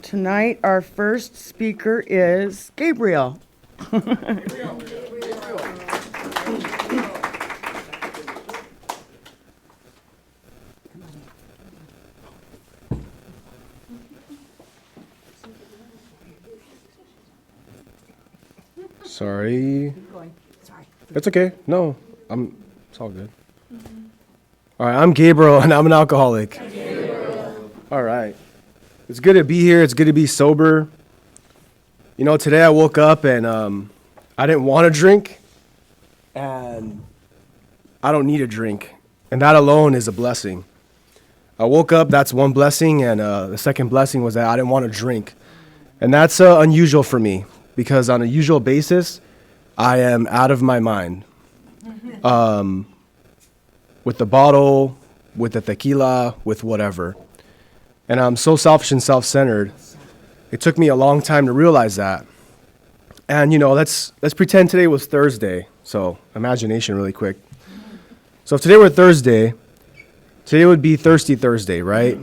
Tonight, our first speaker is Gabriel. Sorry. It's okay. No, it's all good. All right, I'm Gabriel, and I'm an alcoholic. All right. It's good to be here. It's good to be sober. You know, today I woke up and I didn't want to drink, and I don't need a drink, and that alone is a blessing. I woke up, that's one blessing, and the second blessing was that I didn't want to drink. And that's unusual for me, because on a usual basis, I am out of my mind. With the bottle, with the tequila, with whatever. And I'm so selfish and self-centered. It took me a long time to realize that. And, you know, let's pretend today was Thursday. So, imagination really quick. So if today were Thursday, today would be Thirsty Thursday, right?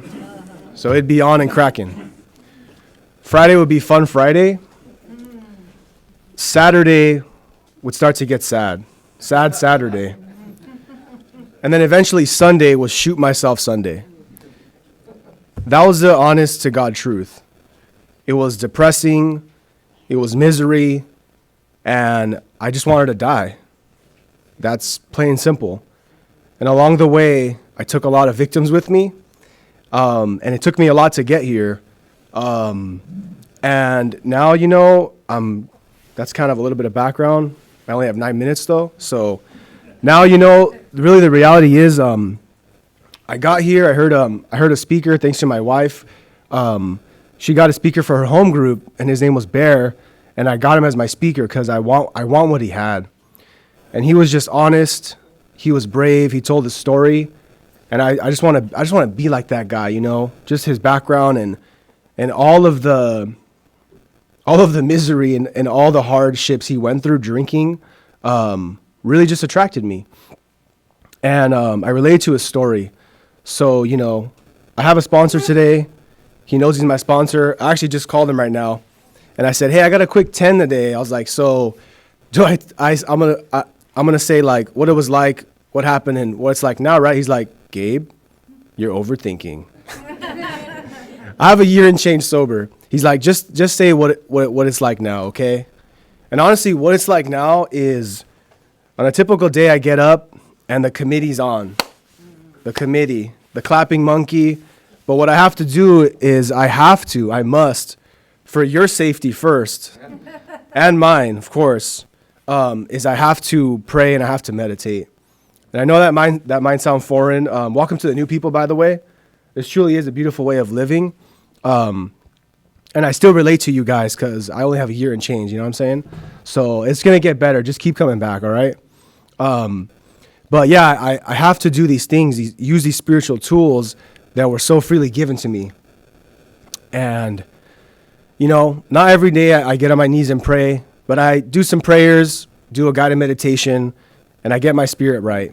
So it'd be on and cracking. Friday would be Fun Friday. Saturday would start to get sad. Sad Saturday. And then eventually Sunday was Shoot Myself Sunday. That was the honest to God truth. It was depressing, it was misery, and I just wanted to die. That's plain and simple. And along the way, I took a lot of victims with me, and it took me a lot to get here. And now, you know, that's kind of a little bit of background. I only have 9 minutes though, so now, you know, really the reality is, I got here, I heard a speaker, thanks to my wife. She got a speaker for her home group, and his name was Bear, and I got him as my speaker because I want what he had. And he was just honest, he was brave, he told his story, and I just want to be like that guy, you know, just his background and all of the misery and all the hardships he went through drinking, really just attracted me. And I related to his story. So, you know, I have a sponsor today. He knows he's my sponsor. I actually just called him right now. And I said, hey, I got a quick 10 today. I was like, so I'm gonna say like what it was like, what happened, and what it's like now, right? He's like, Gabe, you're overthinking. I have a year and change sober. He's like, just say what it's like now, okay? And honestly, what it's like now is on a typical day I get up and the committee's on. The committee, the clapping monkey. But what I have to do is I must, for your safety first, and mine, of course, is I have to pray and I have to meditate. And I know that might sound foreign. Welcome to the new people, by the way. This truly is a beautiful way of living. And I still relate to you guys because I only have a year and change, you know what I'm saying? So it's going to get better. Just keep coming back, all right? But yeah, I have to do these things, use these spiritual tools that were so freely given to me. And, you know, not every day I get on my knees and pray, but I do some prayers, do a guided meditation, and I get my spirit right.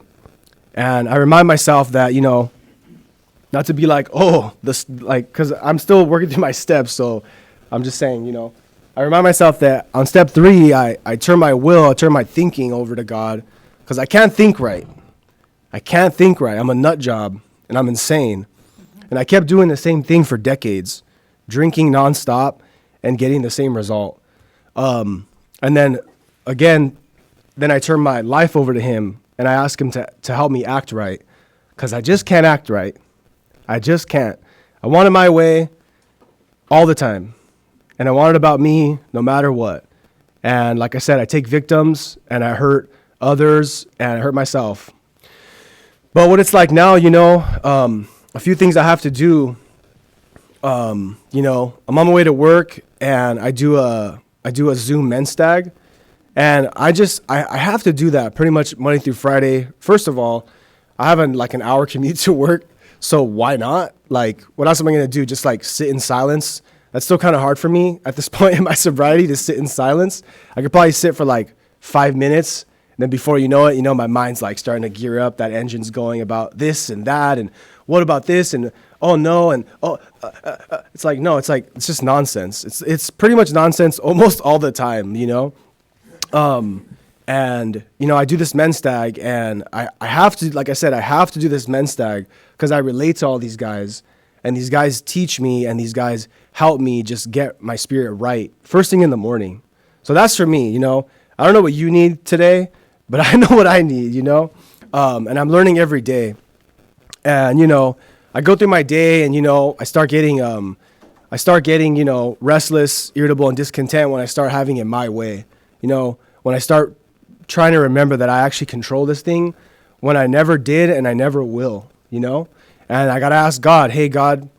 And I remind myself that, you know, not to be like, because I'm still working through my steps, so I'm just saying, you know, I remind myself that on step 3, I turn my thinking over to God, because I can't think right. I'm a nut job, and I'm insane. And I kept doing the same thing for decades, drinking nonstop and getting the same result. And then, again, I turn my life over to him, and I ask him to help me act right, because I just can't act right. I just can't. I want it my way all the time, and I want it about me no matter what. And like I said, I take victims, and I hurt others, and I hurt myself. But what it's like now, you know, a few things I have to do. You know, I'm on my way to work, and I do a Zoom men's stag, and I have to do that pretty much Monday through Friday. First of all, I have an hour commute to work, so why not? Like, what else am I gonna do? Just like sit in silence? That's still kind of hard for me at this point in my sobriety to sit in silence. I could probably sit for like 5 minutes. And then before you know it, my mind's like starting to gear up. That engine's going about this and that, and what about this, and oh no, and oh, It's like, no, it's just nonsense. It's pretty much nonsense almost all the time, you know? And, you know, I do this men's stag, and I have to, like I said, I have to do this men's stag because I relate to all these guys, and these guys teach me, and these guys help me just get my spirit right first thing in the morning. So that's for me, you know. I don't know what you need today, but I know what I need, you know. And I'm learning every day. And, you know, I go through my day, and, you know, I start getting, you know, restless, irritable, and discontent when I start having it my way. You know, when I start trying to remember that I actually control this thing when I never did and I never will, you know? And I got to ask God, hey, God,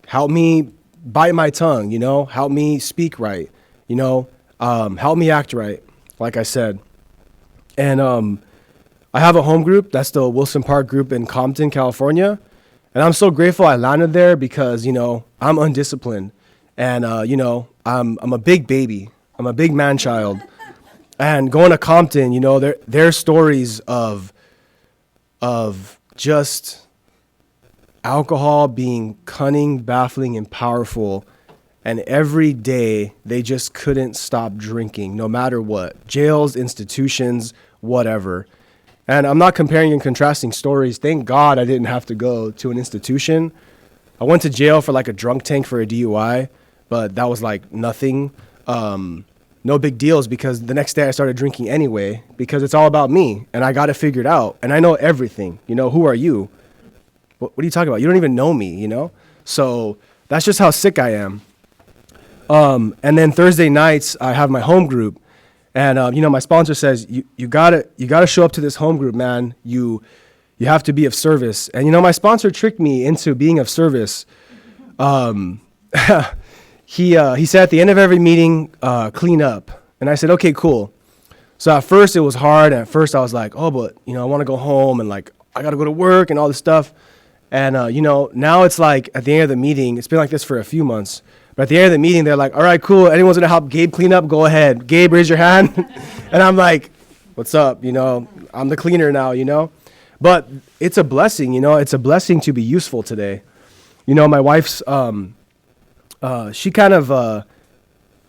help me bite my tongue, you know? Help me speak right, you know? Help me act right, like I said. And I have a home group. That's the Wilson Park group in Compton, California. And I'm so grateful I landed there because, you know, I'm undisciplined. And, you know, I'm a big baby. I'm a big man child. And going to Compton, you know, their stories of just alcohol being cunning, baffling, and powerful. And every day they just couldn't stop drinking, no matter what. Jails, institutions, whatever. And I'm not comparing and contrasting stories. Thank God I didn't have to go to an institution. I went to jail for like a drunk tank for a DUI, but that was like nothing. No big deals because the next day I started drinking anyway because it's all about me and I got it figured out and I know everything. You know, who are you? What are you talking about? You don't even know me, you know? So that's just how sick I am. And then Thursday nights I have my home group and, you know, my sponsor says, you gotta show up to this home group, man. You have to be of service. And, you know, my sponsor tricked me into being of service. He said at the end of every meeting, clean up. And I said, okay, cool. So at first it was hard. And at first I was like, oh, but, you know, I want to go home and like, I got to go to work and all this stuff. And, you know, now it's like at the end of the meeting, it's been like this for a few months. But at the end of the meeting, they're like, all right, cool. Anyone's going to help Gabe clean up? Go ahead. Gabe, raise your hand. And I'm like, what's up? You know, I'm the cleaner now, you know. But it's a blessing, you know. It's a blessing to be useful today. You know, my wife's... she kind of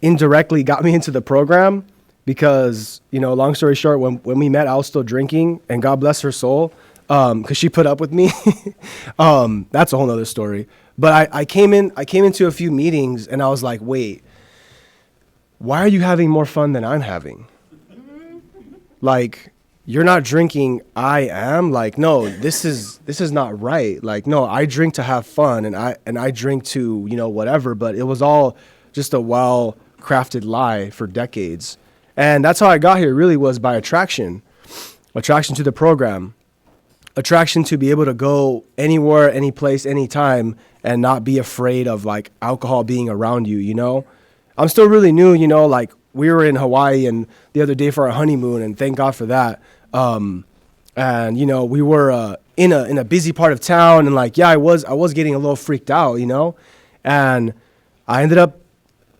indirectly got me into the program because, you know, long story short, when we met, I was still drinking, and God bless her soul, because she put up with me. That's a whole nother story. But I came into a few meetings, and I was like, wait, why are you having more fun than I'm having? Like, you're not drinking, I am. Like, no, this is not right. Like, no, I drink to have fun, and I drink to, you know, whatever. But it was all just a well-crafted lie for decades. And that's how I got here. Really was by attraction to the program, attraction to be able to go anywhere, any place, anytime, and not be afraid of like alcohol being around you. You know, I'm still really new. You know, like. We were in Hawaii and the other day for our honeymoon, and thank God for that. And you know, we were in a busy part of town, and like, yeah, I was getting a little freaked out, you know. And I ended up,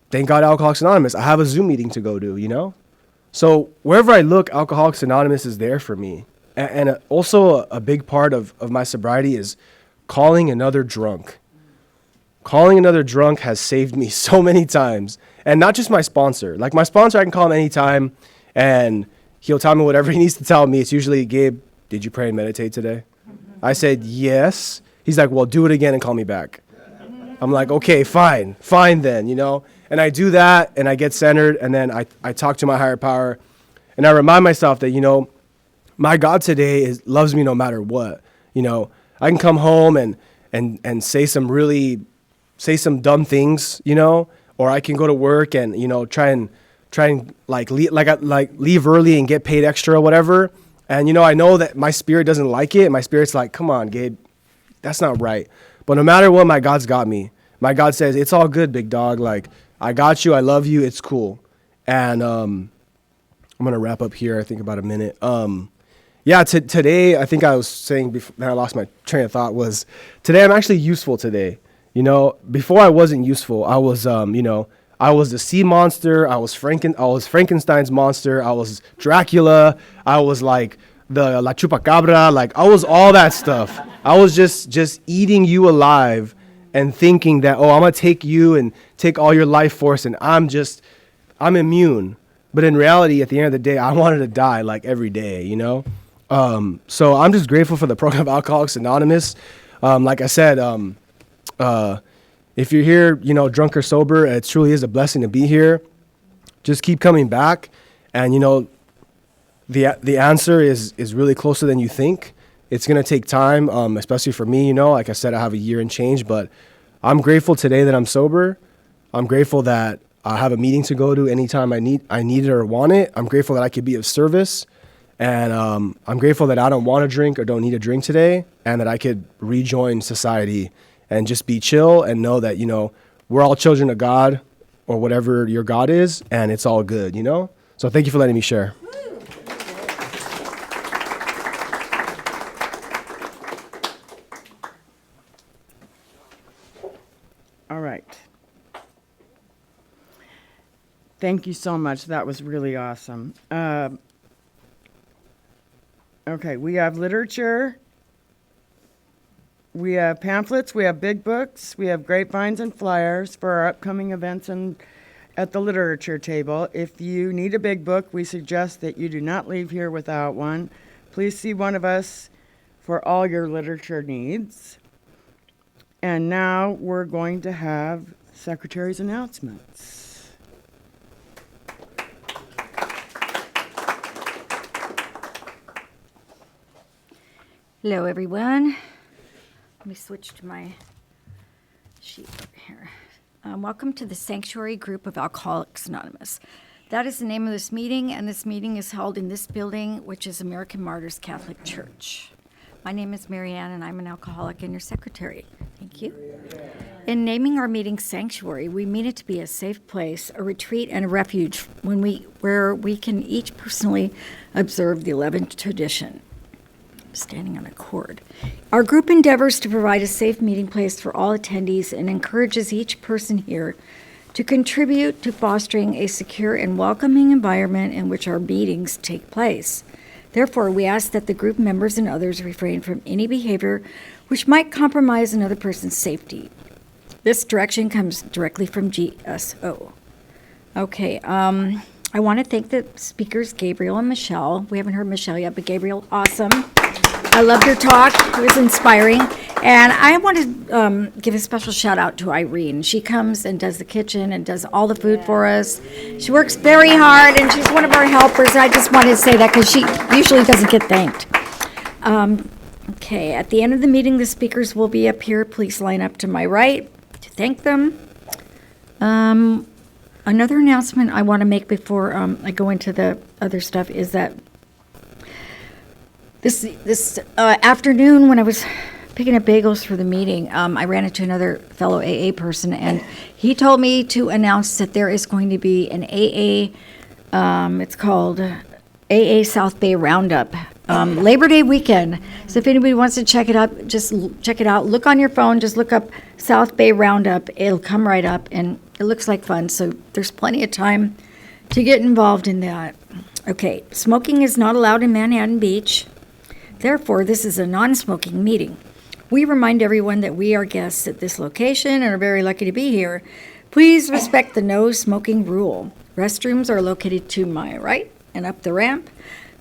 thank God, Alcoholics Anonymous. I have a Zoom meeting to go to, you know. So wherever I look, Alcoholics Anonymous is there for me. And also a big part of my sobriety is calling another drunk. Calling another drunk has saved me so many times. And not just my sponsor. Like my sponsor, I can call him anytime, and he'll tell me whatever he needs to tell me. It's usually, Gabe, did you pray and meditate today? I said, yes. He's like, well, do it again and call me back. I'm like, okay, fine then, you know. And I do that, and I get centered, and then I talk to my higher power, and I remind myself that, you know, my God today loves me no matter what. You know, I can come home and say some dumb things, you know, or I can go to work and, you know, try and like leave early and get paid extra or whatever. And, you know, I know that my spirit doesn't like it. My spirit's like, come on, Gabe, that's not right. But no matter what, my God's got me. My God says, it's all good, big dog. Like, I got you. I love you. It's cool. And I'm going to wrap up here, I think, about a minute. Today, I think I was saying before I lost my train of thought was today I'm actually useful today. You know, before I wasn't useful. I was, you know, I was the sea monster. I was Frankenstein's monster. I was Dracula. I was like the La Chupacabra. Like I was all that stuff. I was just eating you alive and thinking that, oh, I'm going to take you and take all your life force and I'm immune. But in reality, at the end of the day, I wanted to die like every day, you know? So I'm just grateful for the program of Alcoholics Anonymous. Like I said, if you're here, you know, drunk or sober, it truly is a blessing to be here. Just keep coming back. And, you know, the answer is really closer than you think. It's going to take time, especially for me, you know. Like I said, I have a year and change, but I'm grateful today that I'm sober. I'm grateful that I have a meeting to go to anytime I need it or want it. I'm grateful that I could be of service. And I'm grateful that I don't want to drink or don't need a drink today, and that I could rejoin society and just be chill and know that, you know, we're all children of God or whatever your God is, and it's all good, you know? So thank you for letting me share. All right. Thank you so much. That was really awesome. Okay, we have literature. We have pamphlets. We have big books. We have grapevines and flyers for our upcoming events and at the literature table. If you need a big book, we suggest that you do not leave here without one. Please see one of us for all your literature needs. And now we're going to have Secretary's announcements. Hello, everyone. Let me switch to my sheet over here. Welcome to the Sanctuary Group of Alcoholics Anonymous. That is the name of this meeting, and this meeting is held in this building, which is American Martyrs Catholic Church. My name is Marianne, and I'm an alcoholic and your secretary. Thank you. In naming our meeting Sanctuary, we mean it to be a safe place, a retreat, and a refuge where we can each personally observe the 11th tradition. Standing on a cord. Our group endeavors to provide a safe meeting place for all attendees and encourages each person here to contribute to fostering a secure and welcoming environment in which our meetings take place. Therefore, we ask that the group members and others refrain from any behavior which might compromise another person's safety. This direction comes directly from GSO. Okay, I want to thank the speakers, Gabriel and Michelle. We haven't heard Michelle yet, but Gabriel, awesome. I loved your talk. It was inspiring. And I want to give a special shout out to Irene. She comes and does the kitchen and does all the food for us. She works very hard, and she's one of our helpers. I just wanted to say that because she usually doesn't get thanked. Okay, at the end of the meeting, the speakers will be up here. Please line up to my right to thank them. Another announcement I want to make before I go into the other stuff is that this afternoon when I was picking up bagels for the meeting, I ran into another fellow AA person, and he told me to announce that there is going to be an AA, it's called AA South Bay Roundup, Labor Day weekend. So if anybody wants to check it out, just check it out. Look on your phone, just look up South Bay Roundup. It'll come right up, and it looks like fun. So there's plenty of time to get involved in that. Okay, smoking is not allowed in Manhattan Beach. Therefore, this is a non-smoking meeting. We remind everyone that we are guests at this location and are very lucky to be here. Please respect the no smoking rule. Restrooms are located to my right and up the ramp.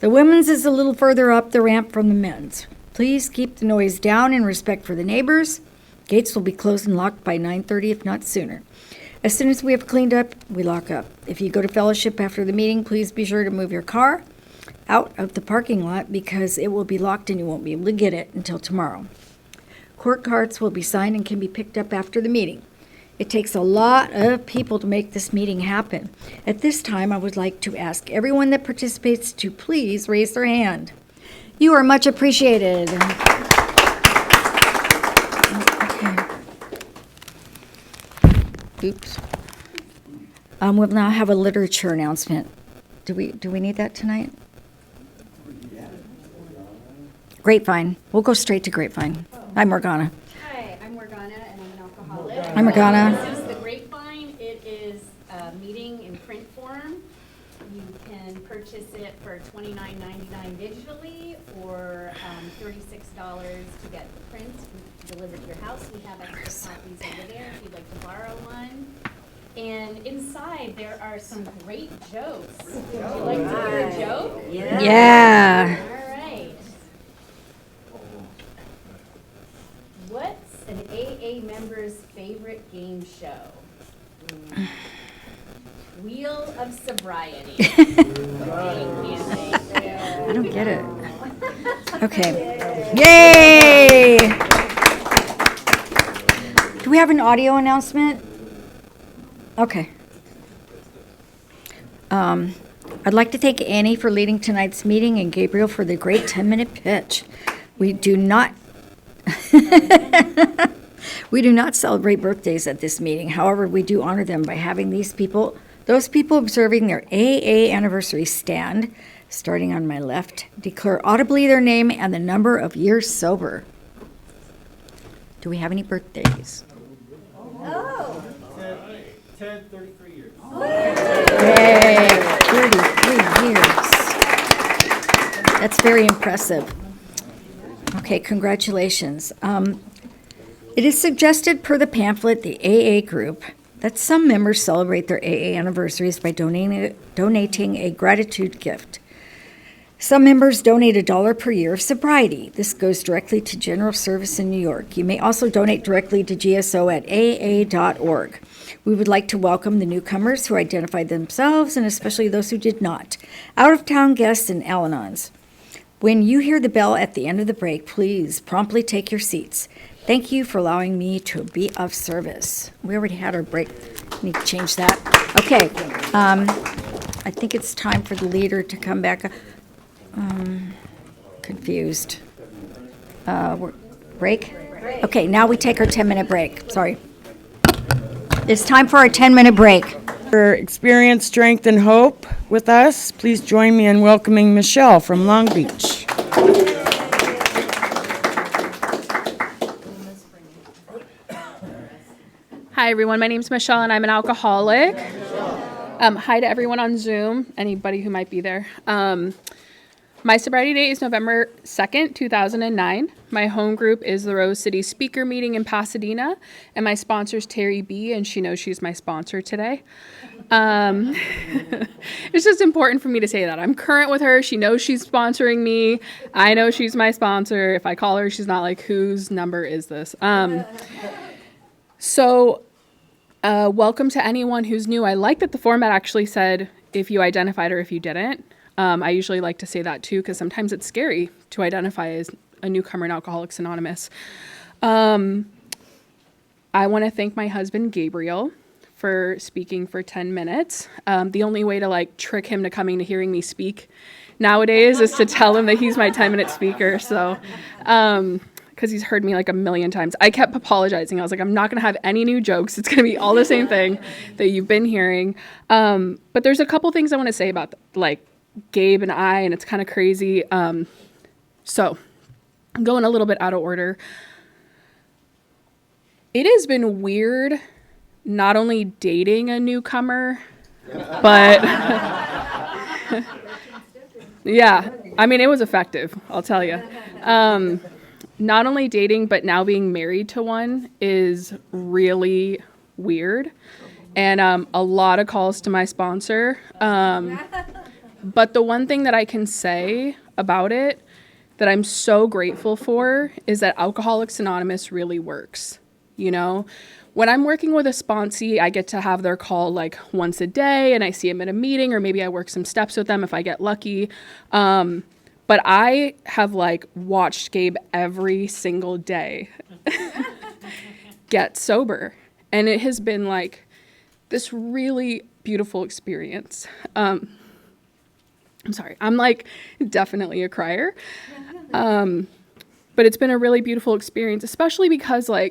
The women's is a little further up the ramp from the men's. Please keep the noise down in respect for the neighbors. Gates will be closed and locked by 9:30, if not sooner. As soon as we have cleaned up, we lock up. If you go to fellowship after the meeting, please be sure to move your car out of the parking lot because it will be locked and you won't be able to get it until tomorrow. Court cards will be signed and can be picked up after the meeting. It takes a lot of people to make this meeting happen. At this time, I would like to ask everyone that participates to please raise their hand. You are much appreciated. Okay. Oops. We'll now have a literature announcement. Do we need that tonight? Grapevine. We'll go straight to Grapevine. Hi, Morgana. Hi, I'm Morgana, and I'm an alcoholic. Hi, Morgana. This is the Grapevine. It is a meeting in print form. You can purchase it for $29.99 digitally, or $36 to get the print delivered to your house. We have extra copies over there if you'd like to borrow one. And inside there are some great jokes. Would you like to hear a joke? Yeah. All right. What's an AA member's favorite game show? Wheel of Sobriety. Thank you. I don't get it. Okay. Yay! Do we have an audio announcement? Okay. I'd like to thank Annie for leading tonight's meeting and Gabriel for the great 10-minute pitch. We do not we do not celebrate birthdays at this meeting. However, we do honor them by having those people observing their AA anniversary stand, starting on my left, declare audibly their name and the number of years sober. Do we have any birthdays? Ted, 33 years. Yay, 33 years. That's very impressive. Okay, congratulations. It is suggested per the pamphlet, the AA group, that some members celebrate their AA anniversaries by donating a gratitude gift. Some members donate $1 per year of sobriety. This goes directly to general service in New York. You may also donate directly to GSO at aa.org. We would like to welcome the newcomers who identified themselves, and especially those who did not, out-of-town guests and Al-Anons. When you hear the bell at the end of the break, please promptly take your seats. Thank you for allowing me to be of service. We already had our break. Need to change that. Okay. I think it's time for the leader to come back. Confused. Break? Okay, now we take our 10-minute break. Sorry. It's time for our 10-minute break. For experience, strength, and hope with us, please join me in welcoming Michelle from Long Beach. Hi, everyone. My name's Michelle, and I'm an alcoholic. Hi to everyone on Zoom, anybody who might be there. My sobriety date is November 2nd, 2009. My home group is the Rose City Speaker Meeting in Pasadena, and my sponsor is Terry B., and she knows she's my sponsor today. It's just important for me to say that. I'm current with her. She knows she's sponsoring me. I know she's my sponsor. If I call her, she's not like, whose number is this? Welcome to anyone who's new. I like that the format actually said if you identified or if you didn't. I usually like to say that too, because sometimes it's scary to identify as a newcomer in Alcoholics Anonymous. I want to thank my husband, Gabriel, for speaking for 10 minutes. The only way to trick him to coming to hearing me speak nowadays is to tell him that he's my 10-minute speaker. So, because he's heard me a million times. I kept apologizing. I was like, I'm not going to have any new jokes. It's going to be all the same thing that you've been hearing. But there's a couple things I want to say about Gabe and I, and it's kind of crazy. So I'm going a little bit out of order. It has been weird not only dating a newcomer, but yeah, I mean, it was effective, I'll tell you. Not only dating, but now being married to one is really weird. And a lot of calls to my sponsor. But the one thing that I can say about it that I'm so grateful for is that Alcoholics Anonymous really works. You know, when I'm working with a sponsee, I get to have their call once a day, and I see them at a meeting, or maybe I work some steps with them if I get lucky. But I have watched Gabe every single day get sober. And it has been this really beautiful experience. I'm sorry, I'm definitely a crier. But it's been a really beautiful experience, especially because I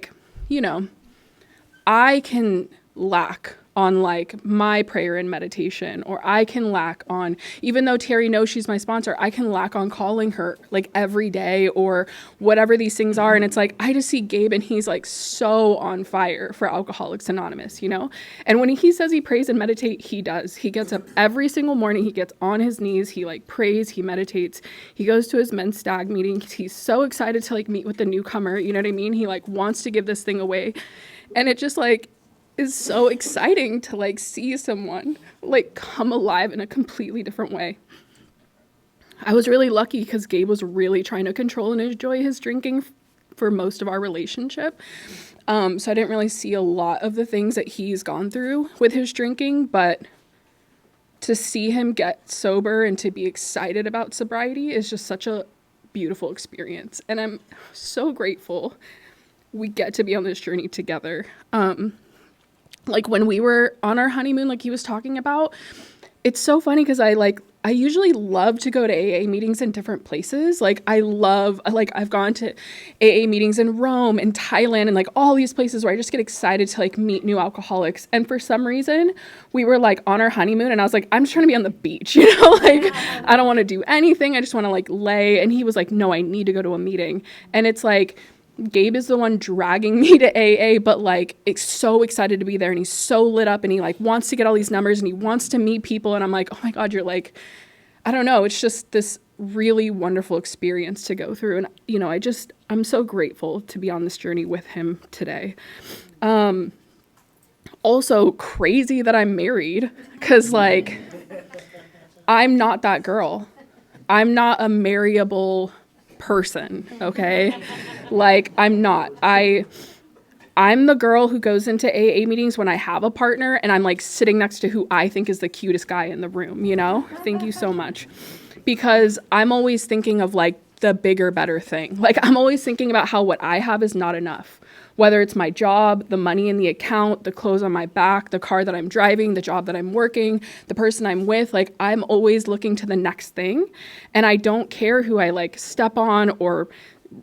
can lack on like my prayer and meditation, or I can lack on, even though Terry knows she's my sponsor, I can lack on calling her like every day or whatever these things are. And it's like, I just see Gabe and he's like so on fire for Alcoholics Anonymous, you know? And when he says he prays and meditate, he does. He gets up every single morning, he gets on his knees, he like prays, he meditates, he goes to his men's stag meetings. He's so excited to like meet with the newcomer, you know what I mean? He like wants to give this thing away. And it just like is so exciting to like see someone like come alive in a completely different way. I was really lucky because Gabe was really trying to control and enjoy his drinking for most of our relationship. So I didn't really see a lot of the things that he's gone through with his drinking, but to see him get sober and to be excited about sobriety is just such a beautiful experience. And I'm so grateful we get to be on this journey together. Like when we were on our honeymoon, like he was talking about, it's so funny because I usually love to go to AA meetings in different places. Like I've gone to AA meetings in Rome and Thailand and like all these places where I just get excited to like meet new alcoholics. And for some reason we were like on our honeymoon and I was like, I'm just trying to be on the beach, you know, like I don't want to do anything. I just want to like lay. And he was like, no, I need to go to a meeting. And it's like, Gabe is the one dragging me to AA, but like it's so excited to be there and he's so lit up and he like wants to get all these numbers and he wants to meet people. And I'm like, oh my God, you're like, I don't know. It's just this really wonderful experience to go through. And, you know, I'm so grateful to be on this journey with him today. Also crazy that I'm married because like, I'm not that girl. I'm not a marryable person. Okay. Like I'm not. I'm the girl who goes into AA meetings when I have a partner and I'm like sitting next to who I think is the cutest guy in the room, you know? Thank you so much. Because I'm always thinking of like the bigger, better thing. Like I'm always thinking about how what I have is not enough. Whether it's my job, the money in the account, the clothes on my back, the car that I'm driving, the job that I'm working, the person I'm with, like I'm always looking to the next thing. And I don't care who I like step on or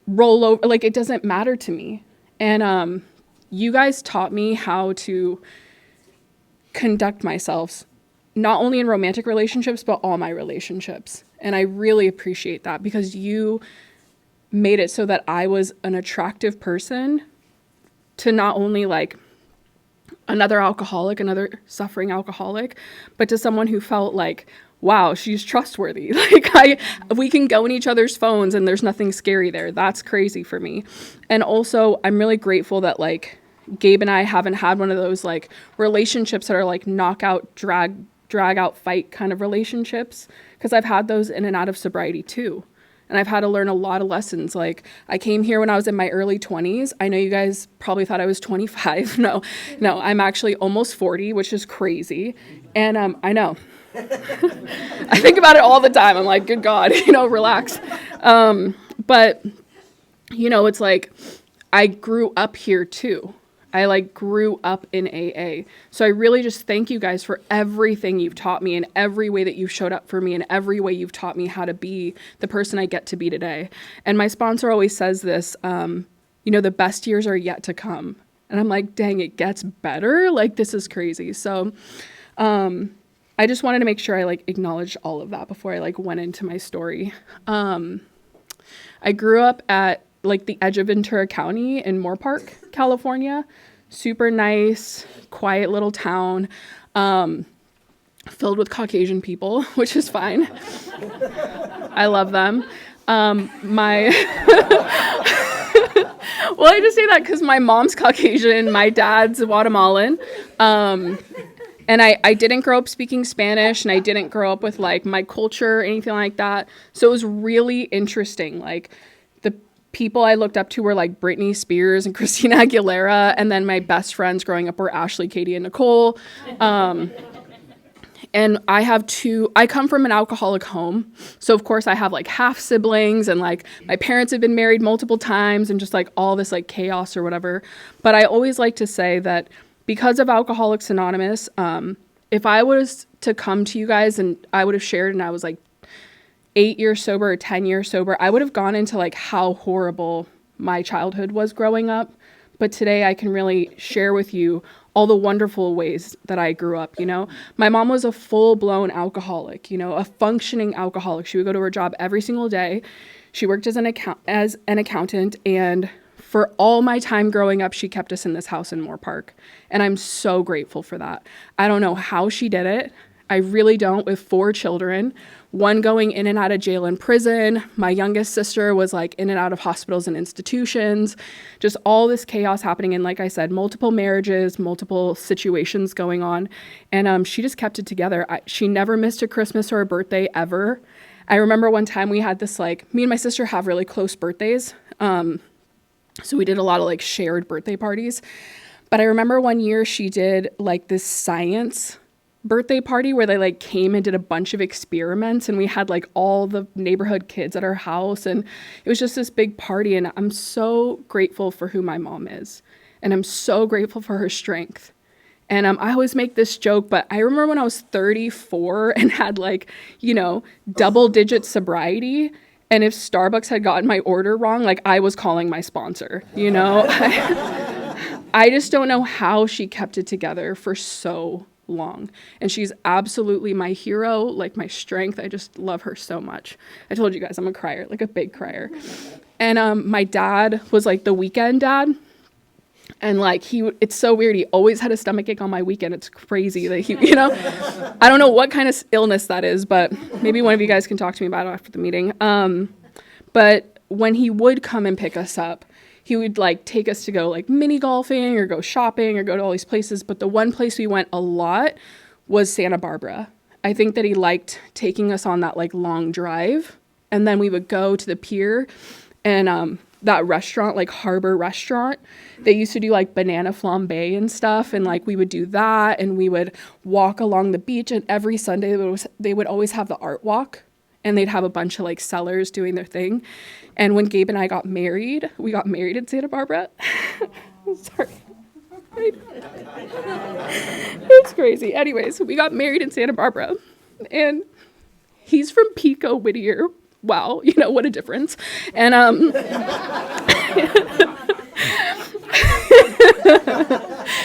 roll over, like it doesn't matter to me. And you guys taught me how to conduct myself, not only in romantic relationships, but all my relationships. And I really appreciate that because you made it so that I was an attractive person to not only like another alcoholic, another suffering alcoholic, but to someone who felt like, wow, she's trustworthy. Like we can go in each other's phones and there's nothing scary there. That's crazy for me. And also I'm really grateful that like Gabe and I haven't had one of those like relationships that are like knockout, drag out fight kind of relationships. Cause I've had those in and out of sobriety too. And I've had to learn a lot of lessons. Like I came here when I was in my early 20s. I know you guys probably thought I was 25. No, I'm actually almost 40, which is crazy. And I know. I think about it all the time. I'm like, good God, relax. But, it's like I grew up here too. I like grew up in AA. So I really just thank you guys for everything you've taught me and every way that you've showed up for me and every way you've taught me how to be the person I get to be today. And my sponsor always says this, the best years are yet to come. And I'm like, dang, it gets better. Like, this is crazy. So, I just wanted to make sure I like acknowledged all of that before I like went into my story. I grew up at like the edge of Ventura County in Moore Park, California. Super nice, quiet little town, filled with Caucasian people, which is fine. I love them. Well, I just say that because my mom's Caucasian, my dad's Guatemalan. And I didn't grow up speaking Spanish, and I didn't grow up with like my culture or anything like that. So it was really interesting. Like the people I looked up to were like Britney Spears and Christina Aguilera. And then my best friends growing up were Ashley, Katie, and Nicole. And I come from an alcoholic home. So of course I have like half siblings and like my parents have been married multiple times and just like all this like chaos or whatever. But I always like to say that because of Alcoholics Anonymous, if I was to come to you guys and I would have shared and I was like 8 years sober or 10 years sober, I would have gone into like how horrible my childhood was growing up. But today I can really share with you all the wonderful ways that I grew up, you know. My mom was a full-blown alcoholic, you know, a functioning alcoholic. She would go to her job every single day. She worked as an accountant, and for all my time growing up, she kept us in this house in Moore Park. And I'm so grateful for that. I don't know how she did it. I really don't, with 4 children, one going in and out of jail and prison. My youngest sister was like in and out of hospitals and institutions, just all this chaos happening. And like I said, multiple marriages, multiple situations going on. And she just kept it together. She never missed a Christmas or a birthday ever. I remember one time we had this, like, me and my sister have really close birthdays. So we did a lot of like shared birthday parties. But I remember one year she did like this science birthday party where they like came and did a bunch of experiments, and we had like all the neighborhood kids at our house, and it was just this big party. And I'm so grateful for who my mom is, and I'm so grateful for her strength. And I always make this joke, but I remember when I was 34 and had like, you know, double-digit sobriety, and if Starbucks had gotten my order wrong, like I was calling my sponsor, you know? I just don't know how she kept it together for so long. And she's absolutely my hero, like my strength. I just love her so much. I told you guys I'm a crier, like a big crier. And my dad was like the weekend dad. And like it's so weird. He always had a stomachache on my weekend. It's crazy that he, you know, I don't know what kind of illness that is, but maybe one of you guys can talk to me about it after the meeting. But when he would come and pick us up, he would like take us to go like mini golfing or go shopping or go to all these places. But the one place we went a lot was Santa Barbara. I think that he liked taking us on that like long drive. And then we would go to the pier and, that restaurant, like Harbor Restaurant, they used to do like banana flambe and stuff. And like we would do that, and we would walk along the beach, and every Sunday they would always have the art walk, and they'd have a bunch of like sellers doing their thing. And when Gabe and I got married, we got married in Santa Barbara. Sorry. It's crazy. Anyways, we got married in Santa Barbara, and he's from Pico, Whittier. Wow, you know, what a difference. And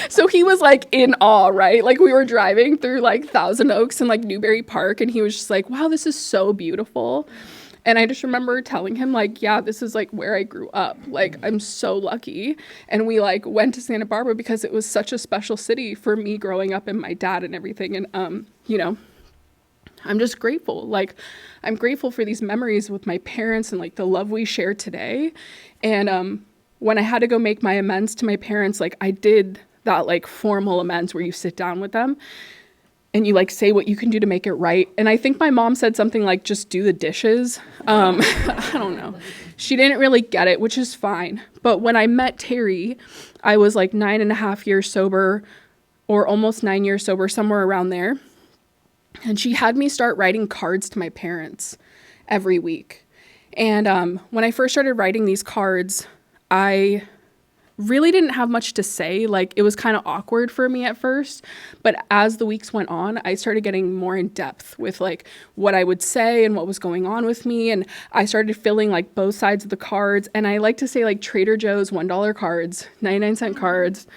so he was like in awe, right? Like we were driving through like Thousand Oaks and like Newberry Park, and he was just like, wow, this is so beautiful. And I just remember telling him like, yeah, this is like where I grew up. Like, I'm so lucky. And we like went to Santa Barbara because it was such a special city for me growing up, and my dad and everything. And, you know, I'm just grateful. Like, I'm grateful for these memories with my parents and like the love we share today. And when I had to go make my amends to my parents, like I did that like formal amends where you sit down with them and you like say what you can do to make it right. And I think my mom said something like, just do the dishes. I don't know. She didn't really get it, which is fine. But when I met Terry, I was like 9.5 years sober, or almost 9 years sober, somewhere around there. And she had me start writing cards to my parents every week. And when I first started writing these cards, I really didn't have much to say. Like, it was kind of awkward for me at first. But as the weeks went on, I started getting more in depth with like what I would say and what was going on with me. And I started filling like both sides of the cards. And I like to say like Trader Joe's $1 cards, 99-cent cards.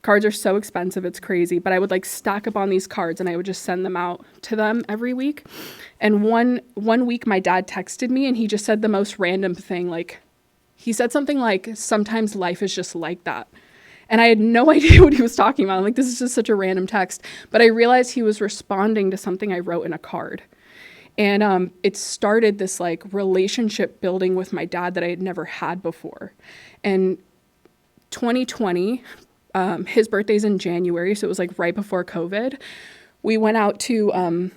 Cards are so expensive, it's crazy. But I would like stack up on these cards, and I would just send them out to them every week. And one week my dad texted me, and he just said the most random thing. Like, he said something like, sometimes life is just like that. And I had no idea what he was talking about. I'm like, this is just such a random text. But I realized he was responding to something I wrote in a card. And it started this like relationship building with my dad that I had never had before. And 2020, his birthday's in January, so it was like right before COVID. We went out to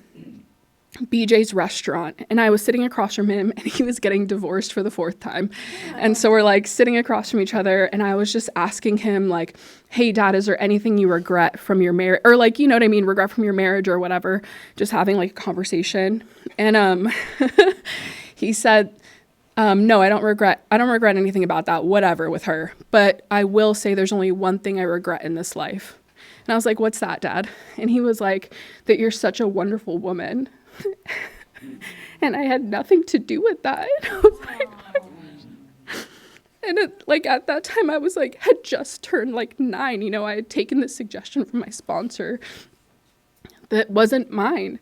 BJ's restaurant, and I was sitting across from him, and he was getting divorced for the 4th time. And so we're like sitting across from each other, and I was just asking him like, hey Dad, is there anything you regret from your marriage? Or like, you know what I mean? Regret from your marriage or whatever, just having like a conversation. And he said, no, I don't regret anything about that, whatever, with her. But I will say there's only one thing I regret in this life. And I was like, what's that, Dad? And he was like, that you're such a wonderful woman. And I had nothing to do with that. And I was like, And like at that time I was like, had just turned like 9, you know, I had taken this suggestion from my sponsor that wasn't mine.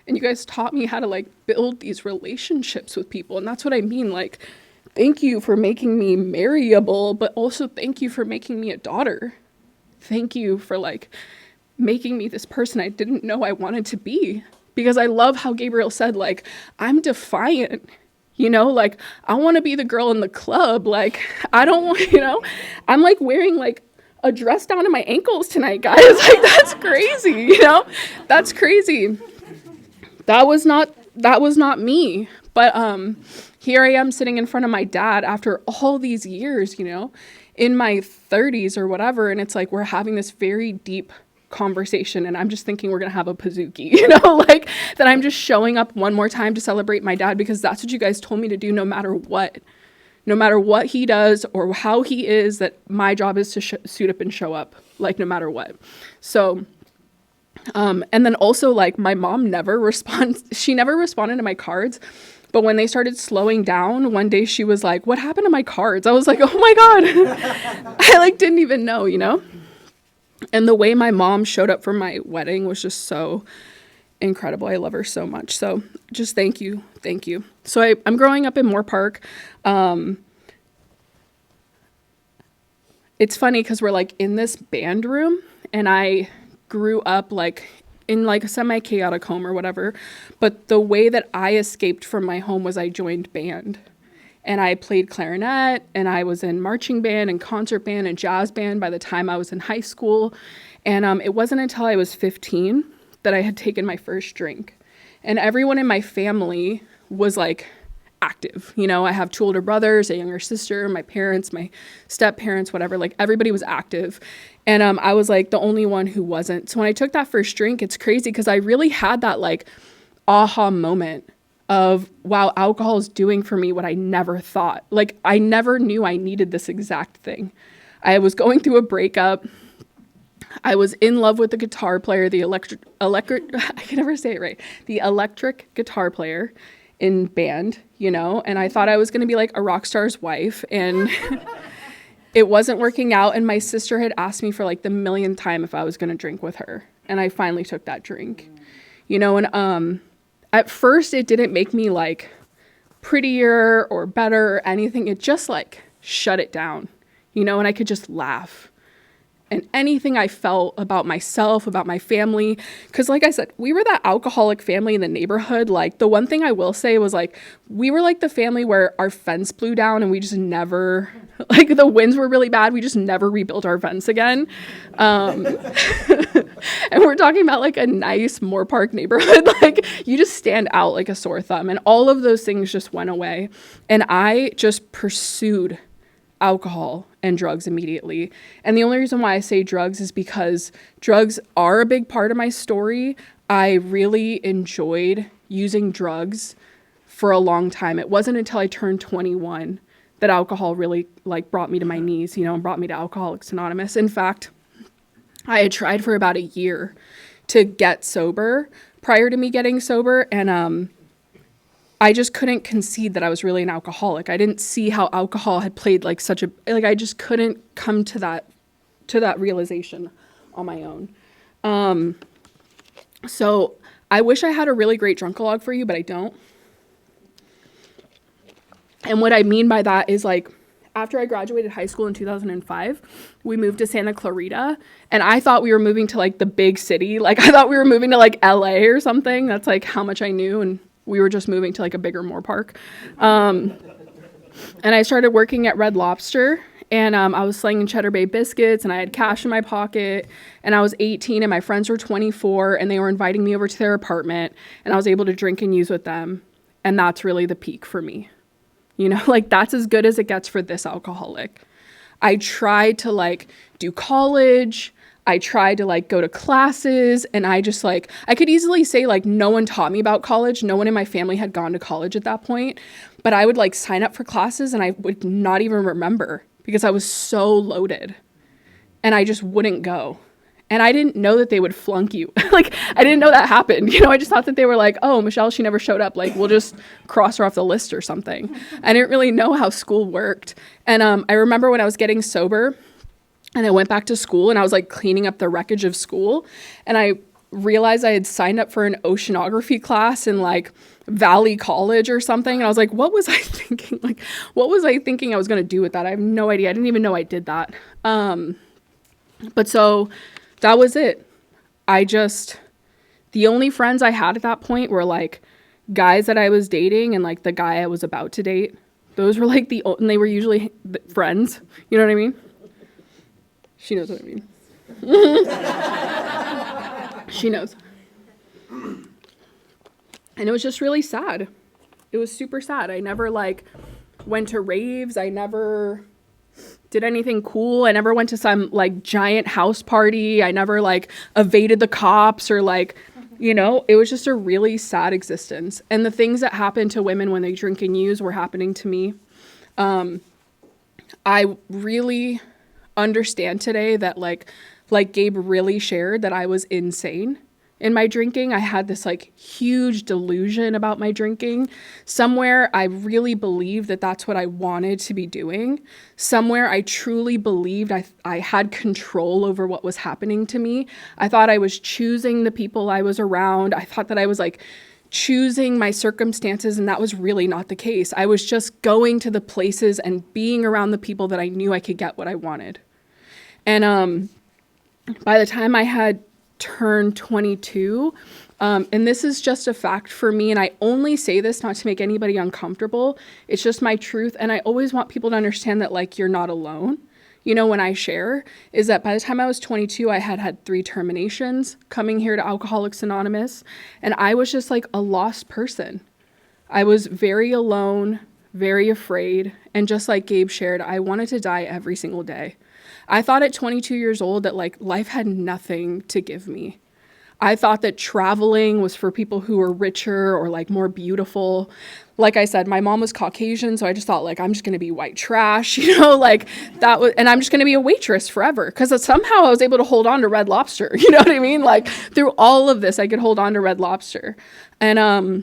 And you guys taught me how to like build these relationships with people. And that's what I mean. Like, thank you for making me marryable, but also thank you for making me a daughter. Thank you for like making me this person I didn't know I wanted to be. Because I love how Gabriel said, like, I'm defiant. You know, like, I want to be the girl in the club. Like, I don't want, you know, I'm like wearing like a dress down to my ankles tonight, guys. Like, that's crazy, you know, that's crazy. That was not me. But here I am sitting in front of my dad after all these years, you know, in my 30s or whatever. And it's like, we're having this very deep conversation and I'm just thinking we're gonna have a pizookie, you know, like that I'm just showing up one more time to celebrate my dad because that's what you guys told me to do no matter what he does or how he is, that my job is to suit up and show up, like no matter what. So and then also like my mom never responded to my cards, but when they started slowing down one day she was like, what happened to my cards? I was like, oh my god. I like didn't even know, you know. And the way my mom showed up for my wedding was just so incredible. I love her so much. So just thank you. Thank you. So I'm growing up in Moore Park. It's funny because we're like in this band room and I grew up like in like a semi-chaotic home or whatever. But the way that I escaped from my home was I joined band. And I played clarinet, and I was in marching band and concert band and jazz band by the time I was in high school. And it wasn't until I was 15 that I had taken my first drink. And everyone in my family was like active. You know, I have 2 older brothers, a younger sister, my parents, my step-parents, whatever. Like everybody was active. And I was like the only one who wasn't. So when I took that first drink, it's crazy because I really had that like aha moment of, wow, alcohol is doing for me what I never thought. Like, I never knew I needed this exact thing. I was going through a breakup. I was in love with the guitar player, the electric, I can never say it right, the electric guitar player in band, you know, and I thought I was going to be like a rock star's wife, and it wasn't working out, and my sister had asked me for like the millionth time if I was going to drink with her, and I finally took that drink, you know, and at first, it didn't make me like prettier or better or anything. It just like shut it down, you know, and I could just laugh. And anything I felt about myself, about my family, because like I said, we were that alcoholic family in the neighborhood. Like the one thing I will say was like, we were like the family where our fence blew down and we just never, like the winds were really bad. We just never rebuilt our fence again. And we're talking about like a nice Moore Park neighborhood. Like you just stand out like a sore thumb, and all of those things just went away. And I just pursued alcohol and drugs immediately. And the only reason why I say drugs is because drugs are a big part of my story. I really enjoyed using drugs for a long time. It wasn't until I turned 21 that alcohol really like brought me to my knees, you know, and brought me to Alcoholics Anonymous. In fact, I had tried for about a year to get sober prior to me getting sober, and I just couldn't concede that I was really an alcoholic. I didn't see how alcohol had played like such a, like I just couldn't come to that realization on my own. So I wish I had a really great drunkalog for you, but I don't. And what I mean by that is like, after I graduated high school in 2005, we moved to Santa Clarita, and I thought we were moving to like the big city. Like I thought we were moving to like LA or something. That's like how much I knew, and we were just moving to like a bigger Moore Park. And I started working at Red Lobster, and I was slinging Cheddar Bay biscuits, and I had cash in my pocket, and I was 18 and my friends were 24, and they were inviting me over to their apartment, and I was able to drink and use with them. And that's really the peak for me. You know, like that's as good as it gets for this alcoholic. I tried to like do college. I tried to like go to classes, and I just like, I could easily say like no one taught me about college. No one in my family had gone to college at that point, but I would like sign up for classes and I would not even remember because I was so loaded and I just wouldn't go. And I didn't know that they would flunk you. Like, I didn't know that happened. I just thought that they were like, oh, Michelle, she never showed up. Like, we'll just cross her off the list or something. I didn't really know how school worked. And I remember when I was getting sober and I went back to school and I was like cleaning up the wreckage of school. And I realized I had signed up for an oceanography class in like Valley College or something. And I was like, what was I thinking? Like, what was I thinking I was going to do with that? I have no idea. I didn't even know I did that. But so that was it. The only friends I had at that point were like guys that I was dating and like the guy I was about to date. Those were like and they were usually friends. You know what I mean? She knows what I mean. She knows. And it was just really sad. It was super sad. I never like went to raves. I never did anything cool. I never went to some like giant house party. I never like evaded the cops or like, it was just a really sad existence. And the things that happen to women when they drink and use were happening to me. I really understand today that like Gabe really shared, that I was insane in my drinking. I had this like huge delusion about my drinking. Somewhere I really believed that that's what I wanted to be doing. Somewhere I truly believed I had control over what was happening to me. I thought I was choosing the people I was around. I thought that I was like choosing my circumstances, and that was really not the case. I was just going to the places and being around the people that I knew I could get what I wanted. And by the time I had turned 22, and this is just a fact for me, and I only say this not to make anybody uncomfortable. It's just my truth, and I always want people to understand that like you're not alone. When I share, is that by the time I was 22, I had 3 terminations coming here to Alcoholics Anonymous, and I was just like a lost person. I was very alone, very afraid, and just like Gabe shared, I wanted to die every single day. I thought at 22 years old that like life had nothing to give me. I thought that traveling was for people who were richer or like more beautiful. Like I said, my mom was Caucasian, so I just thought like I'm just going to be white trash, like that was, and I'm just going to be a waitress forever, because somehow I was able to hold on to Red Lobster. You know what I mean? Like through all of this, I could hold on to Red Lobster, and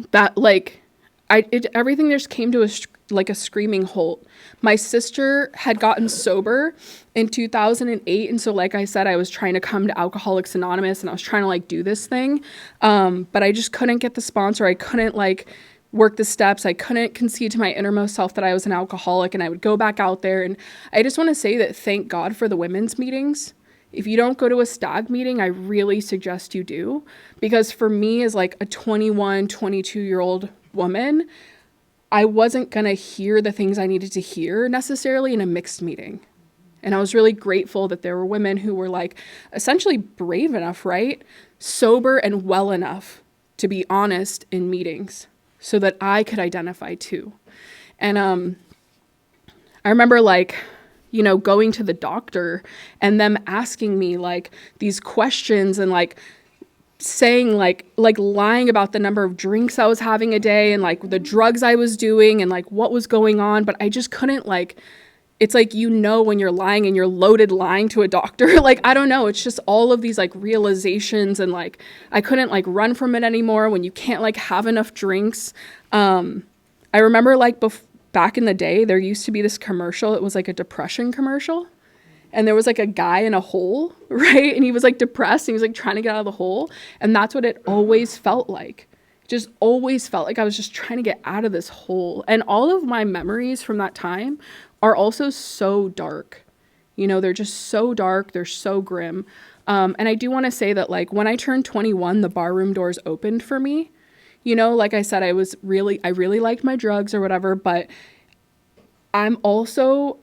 that like everything just came to a screaming halt. My sister had gotten sober in 2008. And so, like I said, I was trying to come to Alcoholics Anonymous and I was trying to like do this thing. But I just couldn't get the sponsor. I couldn't like work the steps. I couldn't concede to my innermost self that I was an alcoholic, and I would go back out there. And I just want to say that thank God for the women's meetings. If you don't go to a stag meeting, I really suggest you do, because for me as like a 21, 22-year-old woman, I wasn't going to hear the things I needed to hear necessarily in a mixed meeting. And I was really grateful that there were women who were like essentially brave enough, right? Sober and well enough to be honest in meetings so that I could identify too. And I remember like, going to the doctor and them asking me like these questions and like saying like lying about the number of drinks I was having a day and like the drugs I was doing and like what was going on. But I just couldn't like, it's like, when you're lying and you're loaded lying to a doctor, like, I don't know. It's just all of these like realizations, and like, I couldn't like run from it anymore when you can't like have enough drinks. I remember like back in the day, there used to be this commercial. It was like a depression commercial. And there was like a guy in a hole, right? And he was like depressed and he was like trying to get out of the hole. And that's what it always felt like. Just always felt like I was just trying to get out of this hole. And all of my memories from that time are also so dark. They're just so dark. They're so grim. And I do want to say that like when I turned 21, the barroom doors opened for me. Like I said, I really liked my drugs or whatever, but I'm also,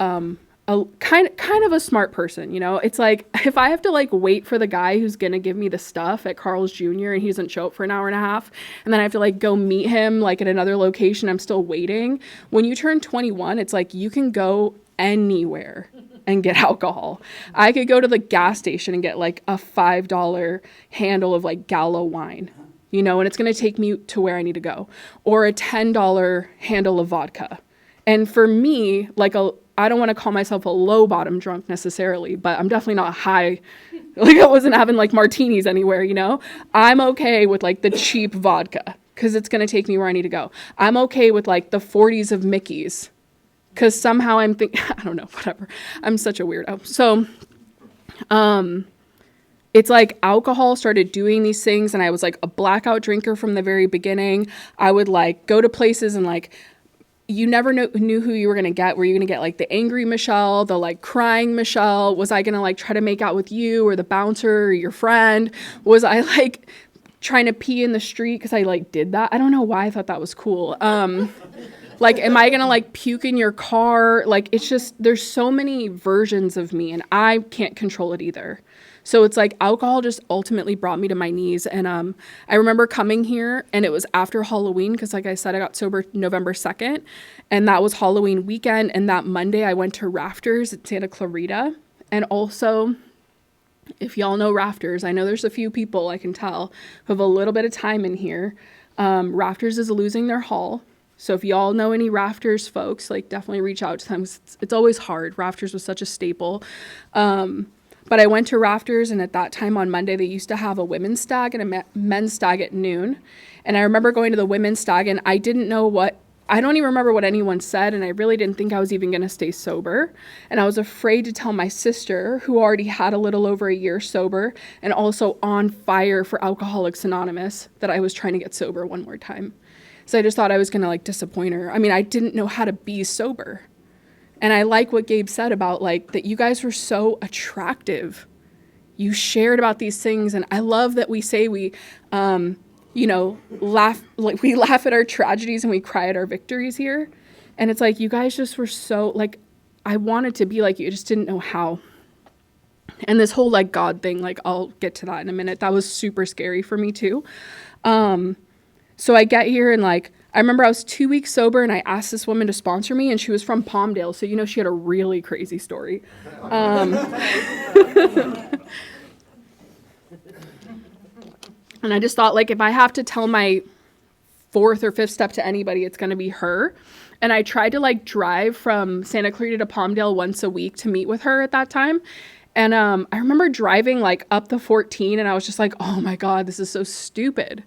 a kind of a smart person, It's like if I have to like wait for the guy who's gonna give me the stuff at Carl's Jr. and he doesn't show up for an hour and a half, and then I have to like go meet him like at another location, I'm still waiting. When you turn 21, it's like you can go anywhere and get alcohol. I could go to the gas station and get like a $5 handle of like Gallo wine, and it's gonna take me to where I need to go, or a $10 handle of vodka. And for me, like I don't want to call myself a low bottom drunk necessarily, but I'm definitely not high. Like I wasn't having like martinis anywhere, you know? I'm okay with like the cheap vodka because it's going to take me where I need to go. I'm okay with like the 40s of Mickey's because somehow I don't know, whatever. I'm such a weirdo. So, it's like alcohol started doing these things and I was like a blackout drinker from the very beginning. I would like go to places and like, you never knew who you were going to get. Were you going to get like the angry Michelle, the like crying Michelle? Was I going to like try to make out with you or the bouncer or your friend? Was I like trying to pee in the street because I like did that? I don't know why I thought that was cool. Like, am I going to like puke in your car? Like, it's just, there's so many versions of me and I can't control it either. So it's like alcohol just ultimately brought me to my knees. And I remember coming here and it was after Halloween because like I said, I got sober November 2nd and that was Halloween weekend. And that Monday I went to Rafters at Santa Clarita. And also, if y'all know Rafters, I know there's a few people I can tell who have a little bit of time in here. Rafters is losing their hall. So if y'all know any Rafters folks, like definitely reach out to them. It's always hard. Rafters was such a staple. But I went to Rafters, and at that time on Monday, they used to have a women's stag and a men's stag at noon. And I remember going to the women's stag, and I don't even remember what anyone said, and I really didn't think I was even going to stay sober. And I was afraid to tell my sister, who already had a little over a year sober, and also on fire for Alcoholics Anonymous, that I was trying to get sober one more time. So I just thought I was going to like disappoint her. I mean, I didn't know how to be sober. And I like what Gabe said about like that you guys were so attractive. You shared about these things. And I love that we say we, laugh at our tragedies and we cry at our victories here. And it's like, you guys just were so like, I wanted to be like you, I just didn't know how. And this whole like God thing, like I'll get to that in a minute. That was super scary for me too. So I get here and like, I remember I was 2 weeks sober and I asked this woman to sponsor me and she was from Palmdale. So, she had a really crazy story. And I just thought like, if I have to tell my fourth or fifth step to anybody, it's going to be her. And I tried to like drive from Santa Clarita to Palmdale once a week to meet with her at that time. And I remember driving like up the 14 and I was just like, oh my God, this is so stupid.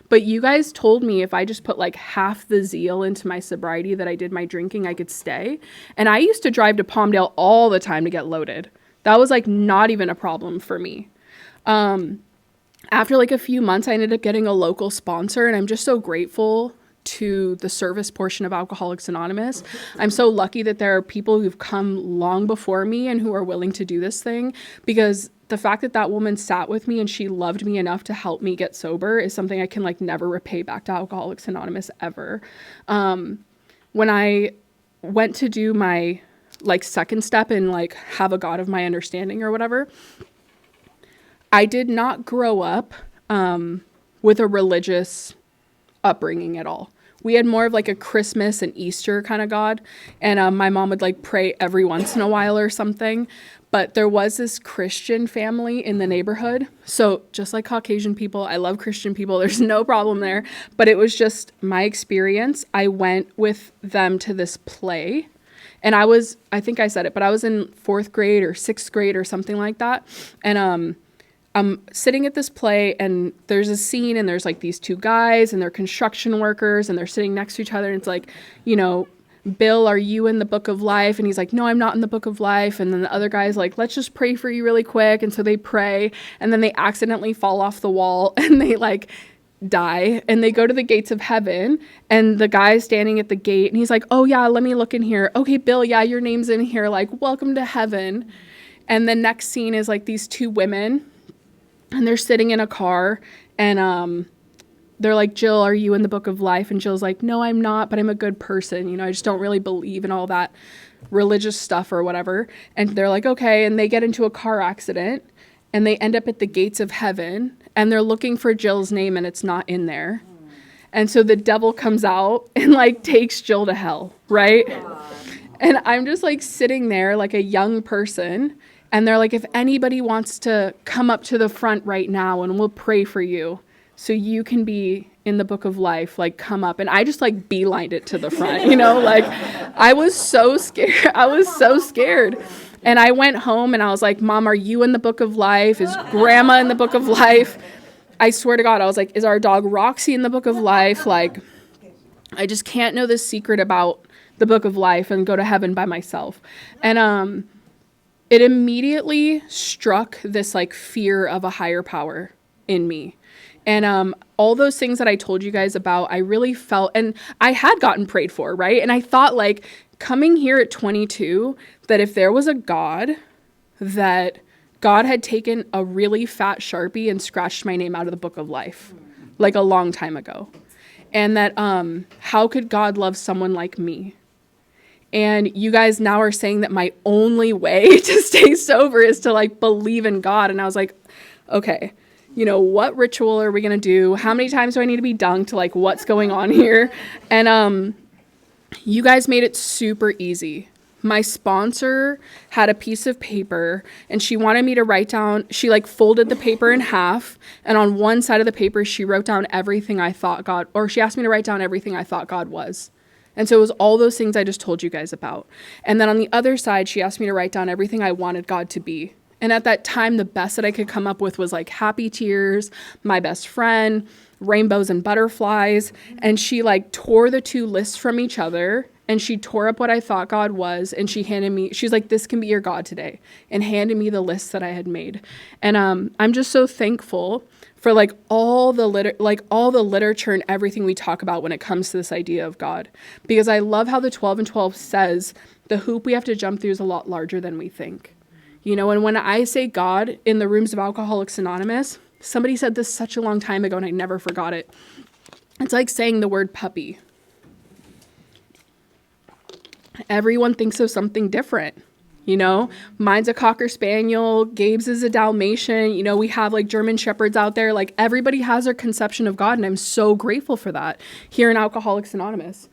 But you guys told me if I just put like half the zeal into my sobriety that I did my drinking, I could stay. And I used to drive to Palmdale all the time to get loaded. That was like not even a problem for me. After like a few months, I ended up getting a local sponsor and I'm just so grateful to the service portion of Alcoholics Anonymous. I'm so lucky that there are people who've come long before me and who are willing to do this thing, because the fact that that woman sat with me and she loved me enough to help me get sober is something I can like never repay back to Alcoholics Anonymous ever. When I went to do my like second step and like have a God of my understanding or whatever, I did not grow up with a religious upbringing at all. We had more of like a Christmas and Easter kind of God. And my mom would like pray every once in a while or something. But there was this Christian family in the neighborhood. So just like Caucasian people, I love Christian people. There's no problem there. But it was just my experience. I went with them to this play. And I think I said it, but I was in 4th grade or 6th grade or something like that. And I'm sitting at this play and there's a scene and there's like these two guys and they're construction workers and they're sitting next to each other. And it's like, Bill, are you in the book of life? And he's like, no, I'm not in the book of life. And then the other guy's like, let's just pray for you really quick. And so they pray and then they accidentally fall off the wall and they like die and they go to the gates of heaven. And the guy's standing at the gate and he's like, oh yeah, let me look in here. Okay, Bill, yeah, your name's in here. Like, welcome to heaven. And the next scene is like these two women and they're sitting in a car and they're like, Jill, are you in the book of life? And Jill's like, no, I'm not, but I'm a good person. I just don't really believe in all that religious stuff or whatever. And they're like, okay. And they get into a car accident and they end up at the gates of heaven and they're looking for Jill's name and it's not in there. And so the devil comes out and like takes Jill to hell, right? And I'm just like sitting there like a young person. And they're like, if anybody wants to come up to the front right now and we'll pray for you so you can be in the book of life, like, come up. And I just, like, beelined it to the front, you know, like, I was so scared. I was so scared. And I went home and I was like, Mom, are you in the book of life? Is Grandma in the book of life? I swear to God, I was like, is our dog Roxy in the book of life? Like, I just can't know the secret about the book of life and go to heaven by myself. And it immediately struck this, like, fear of a higher power in me. And all those things that I told you guys about, I really felt, and I had gotten prayed for, right? And I thought, like, coming here at 22, that if there was a God, that God had taken a really fat Sharpie and scratched my name out of the book of life, like, a long time ago. And that how could God love someone like me? And you guys now are saying that my only way to stay sober is to, like, believe in God. And I was like, okay, you know, what ritual are we going to do? How many times do I need to be dunked? Like, what's going on here? And you guys made it super easy. My sponsor had a piece of paper and she wanted me to write down, she, like, folded the paper in half, and on one side of the paper, she wrote down everything I thought God, or she asked me to write down everything I thought God was. And so it was all those things I just told you guys about. And then on the other side, she asked me to write down everything I wanted God to be. And at that time, the best that I could come up with was, like, happy tears, my best friend, rainbows and butterflies. And she, like, tore the two lists from each other, and she tore up what I thought God was, and she handed me, she's like, this can be your God today, and handed me the lists that I had made. And I'm just so thankful for, like, all the literature and everything we talk about when it comes to this idea of God. Because I love how the 12 and 12 says the hoop we have to jump through is a lot larger than we think. You know, and when I say God in the rooms of Alcoholics Anonymous, somebody said this such a long time ago and I never forgot it. It's like saying the word puppy. Everyone thinks of something different. You know, mine's a Cocker Spaniel, Gabe's is a Dalmatian. You know, we have, like, German Shepherds out there. Like, everybody has their conception of God, and I'm so grateful for that here in Alcoholics Anonymous.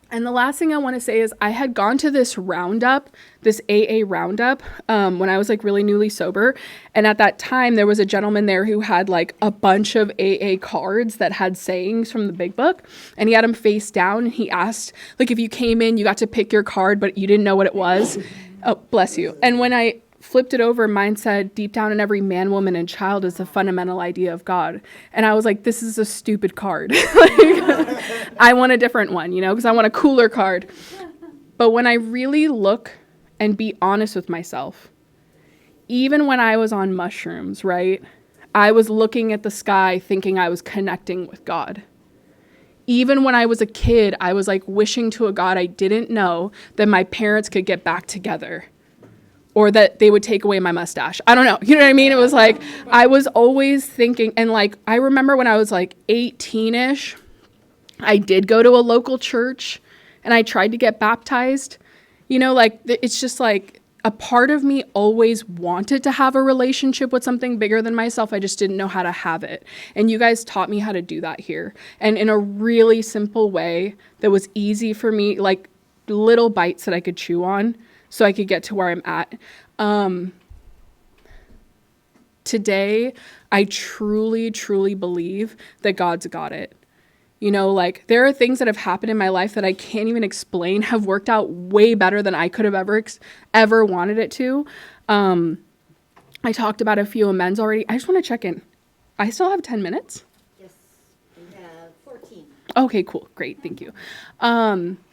And the last thing I want to say is I had gone to this roundup, this AA roundup, when I was, like, really newly sober. And at that time, there was a gentleman there who had, like, a bunch of AA cards that had sayings from the big book. And he had them face down. And he asked, like, if you came in, you got to pick your card, but you didn't know what it was. Oh, bless you. And when I flipped it over, mine said, deep down in every man, woman, and child is the fundamental idea of God. And I was like, this is a stupid card. Like, I want a different one, you know, because I want a cooler card. But when I really look and be honest with myself, even when I was on mushrooms, right, I was looking at the sky thinking I was connecting with God. Even when I was a kid, I was, like, wishing to a God I didn't know that my parents could get back together, or that they would take away my mustache. I don't know. You know what I mean? It was like, I was always thinking, and, like, I remember when I was, like, 18-ish, I did go to a local church and I tried to get baptized. You know, like, it's just like a part of me always wanted to have a relationship with something bigger than myself. I just didn't know how to have it. And you guys taught me how to do that here. And in a really simple way that was easy for me, like, little bites that I could chew on so I could get to where I'm at. Today, I truly, truly believe that God's got it. You know, like, there are things that have happened in my life that I can't even explain, have worked out way better than I could have ever wanted it to. I talked about a few amends already. I just want to check in. I still have 10 minutes? Yes, we have 14. Okay, cool. Great. Thank you.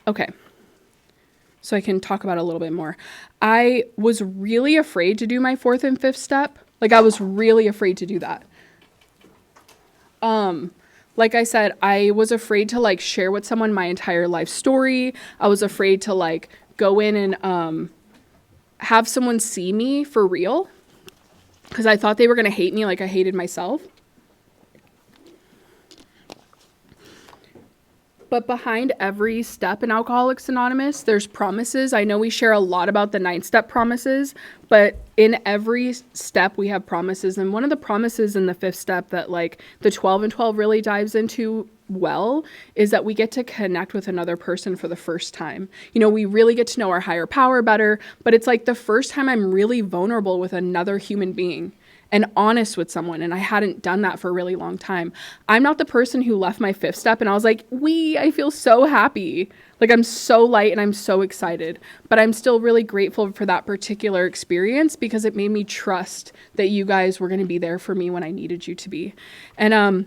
Okay. So I can talk about it a little bit more. I was really afraid to do my 4th and 5th step. Like, I was really afraid to do that. Like I said, I was afraid to, like, share with someone my entire life story. I was afraid to, like, go in and have someone see me for real, because I thought they were going to hate me like I hated myself. But behind every step in Alcoholics Anonymous, there's promises. I know we share a lot about the 9-step promises, but in every step we have promises. And one of the promises in the 5th step that, like, the 12 and 12 really dives into well is that we get to connect with another person for the first time. You know, we really get to know our higher power better, but it's like the first time I'm really vulnerable with another human being. and honest with someone. And I hadn't done that for a really long time. I'm not the person who left my fifth step and I was like, I feel so happy. Like, I'm so light and I'm so excited, but I'm still really grateful for that particular experience because it made me trust that you guys were going to be there for me when I needed you to be. And,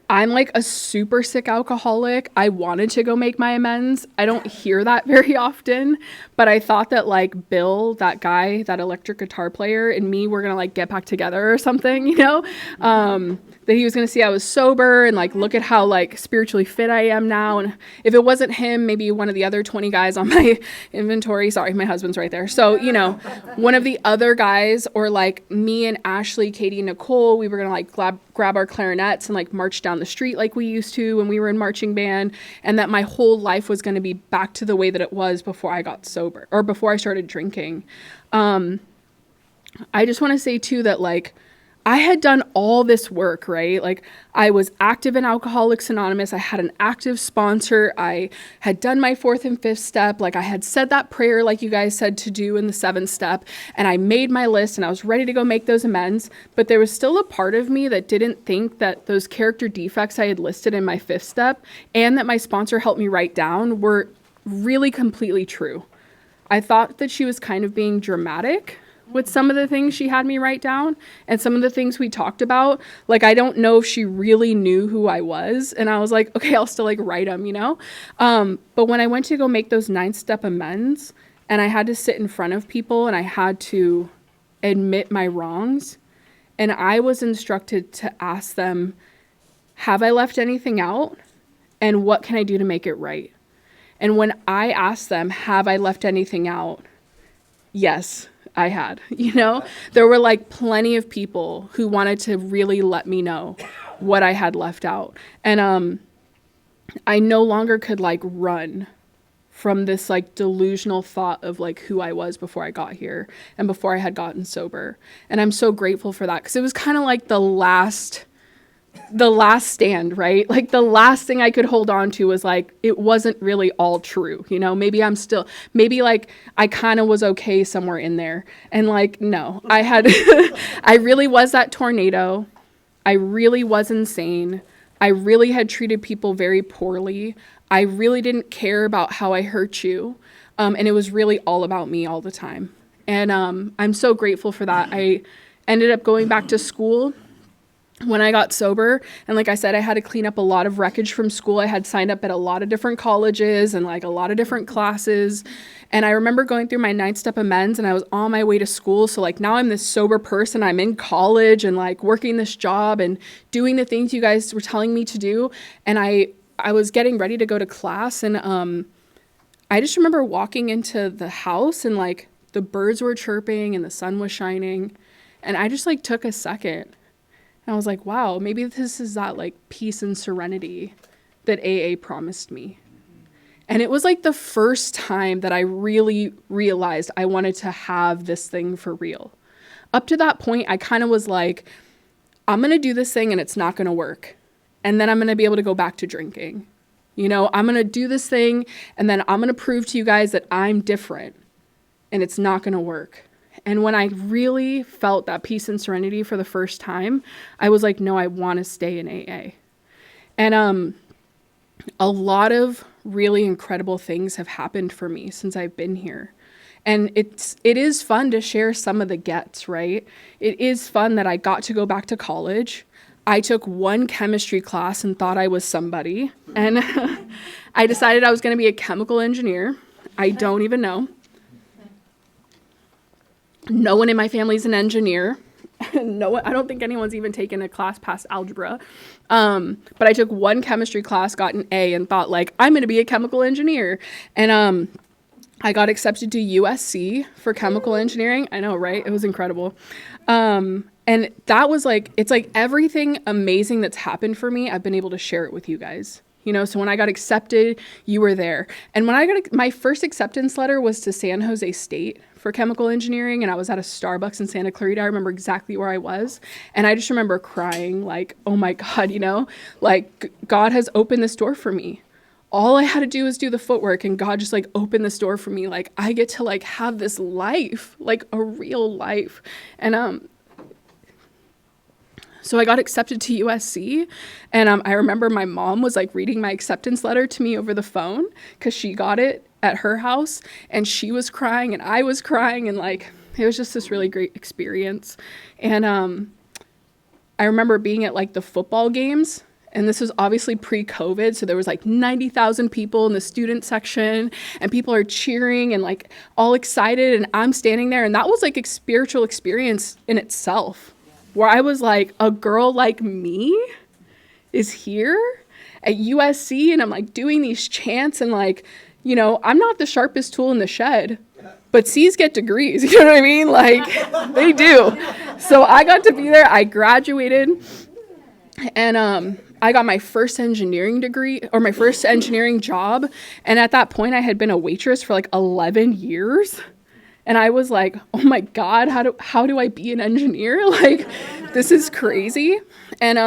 I'm like a super sick alcoholic. I wanted to go make my amends. I don't hear that very often, but I thought that like Bill, that guy, that electric guitar player, and me were going to like get back together or something, you know? That he was going to see I was sober and like look at how like spiritually fit I am now. And if it wasn't him, maybe one of the other 20 guys on my inventory. Sorry, my husband's right there. So, you know, one of the other guys, or like me and Ashley, Katie and Nicole, we were going to like grab our clarinets and like march down the street like we used to when we were in marching band, and that my whole life was going to be back to the way that it was before I got sober or before I started drinking. I just want to say too that like I had done all this work, right? Like I was active in Alcoholics Anonymous. I had an active sponsor. I had done my 4th and 5th step. Like I had said that prayer, like you guys said to do in the 7th step. And I made my list and I was ready to go make those amends. But there was still a part of me that didn't think that those character defects I had listed in my 5th step and that my sponsor helped me write down were really completely true. I thought that she was kind of being dramatic with some of the things she had me write down and some of the things we talked about. Like, I don't know if she really knew who I was. And I was like, okay, I'll still like write them, you know? But when I went to go make those 9th step amends and I had to sit in front of people and I had to admit my wrongs, and I was instructed to ask them, have I left anything out? And what can I do to make it right? And when I asked them, have I left anything out? Yes, I had, you know, there were like plenty of people who wanted to really let me know what I had left out. And I no longer could like run from this like delusional thought of like who I was before I got here and before I had gotten sober. And I'm so grateful for that because it was kind of like the last stand, right? Like the last thing I could hold on to was like, it wasn't really all true. You know, maybe like I kind of was okay somewhere in there. And like, no, I really was that tornado. I really was insane. I really had treated people very poorly. I really didn't care about how I hurt you. And it was really all about me all the time. And I'm so grateful for that. I ended up going back to school when I got sober. And like I said, I had to clean up a lot of wreckage from school. I had signed up at a lot of different colleges and like a lot of different classes. And I remember going through my 9th step amends and I was on my way to school. So like now I'm this sober person. I'm in college and like working this job and doing the things you guys were telling me to do. And I was getting ready to go to class. And I just remember walking into the house and like the birds were chirping and the sun was shining. And I just like took a second. And I was like, wow, maybe this is that like peace and serenity that AA promised me. And it was like the first time that I really realized I wanted to have this thing for real. Up to that point, I kind of was like, I'm going to do this thing and it's not going to work. And then I'm going to be able to go back to drinking. You know, I'm going to do this thing and then I'm going to prove to you guys that I'm different and it's not going to work. And when I really felt that peace and serenity for the first time, I was like, no, I want to stay in AA. And a lot of really incredible things have happened for me since I've been here. And it is fun to share some of the gets, right? It is fun that I got to go back to college. I took one chemistry class and thought I was somebody. And I decided I was going to be a chemical engineer. I don't even know. No one in my family is an engineer. No one, I don't think anyone's even taken a class past algebra. But I took one chemistry class, got an A, and thought like, I'm going to be a chemical engineer. And I got accepted to USC for chemical engineering. I know, right? It was incredible. And that was like, it's like everything amazing that's happened for me, I've been able to share it with you guys. You know, so when I got accepted, you were there. And when I got my first acceptance letter was to San Jose State for chemical engineering, and I was at a Starbucks in Santa Clarita. I remember exactly where I was, and I just remember crying like, oh my God, you know, like God has opened this door for me. All I had to do was do the footwork, and God just like opened this door for me. Like I get to like have this life, like a real life. And So I got accepted to USC, and I remember my mom was like reading my acceptance letter to me over the phone because she got it at her house, and she was crying and I was crying, and like it was just this really great experience. And I remember being at like the football games, and this was obviously pre-COVID, so there was like 90,000 people in the student section, and people are cheering and like all excited, and I'm standing there, and that was like a spiritual experience in itself, where I was like, a girl like me is here at USC, and I'm like doing these chants, and like, you know, I'm not the sharpest tool in the shed, but C's get degrees, you know what I mean? Like, they do. So I got to be there. I graduated, and I got my first engineering degree, or my first engineering job, and at that point I had been a waitress for like 11 years. And I was like, oh my God, how do I be an engineer? Like, this is crazy. And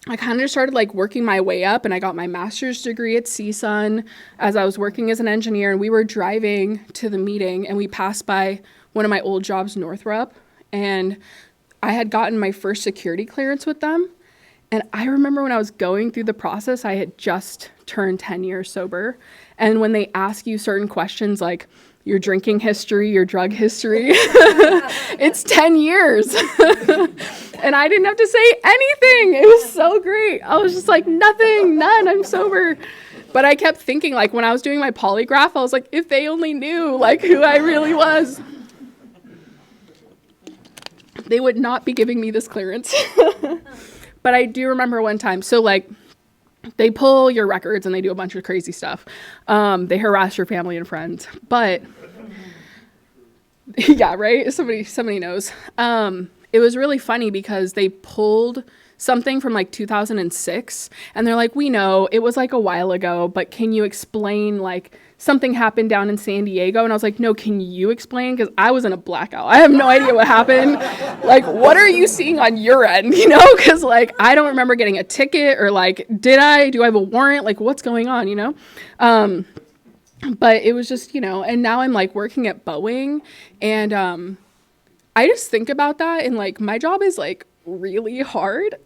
I kind of just started like working my way up, and I got my master's degree at CSUN as I was working as an engineer. And we were driving to the meeting, and we passed by one of my old jobs, Northrop, and I had gotten my first security clearance with them. And I remember when I was going through the process, I had just turned 10 years sober. And when they ask you certain questions like your drinking history, your drug history, it's 10 years. And I didn't have to say anything. It was so great. I was just like, none, I'm sober. But I kept thinking, like, when I was doing my polygraph, I was like, if they only knew, like, who I really was, they would not be giving me this clearance. But I do remember one time, so, like, they pull your records and they do a bunch of crazy stuff. They harass your family and friends. But, yeah, right? Somebody knows. It was really funny because they pulled something from like 2006, and they're like, we know it was like a while ago, but can you explain, like, something happened down in San Diego? And I was like, no, can you explain? Because I was in a blackout. I have no idea what happened. Like, what are you seeing on your end? You know, because like, I don't remember getting a ticket, or like, do I have a warrant? Like, what's going on, you know? But it was just, you know, and now I'm like working at Boeing, and I just think about that, and like, my job is like really hard.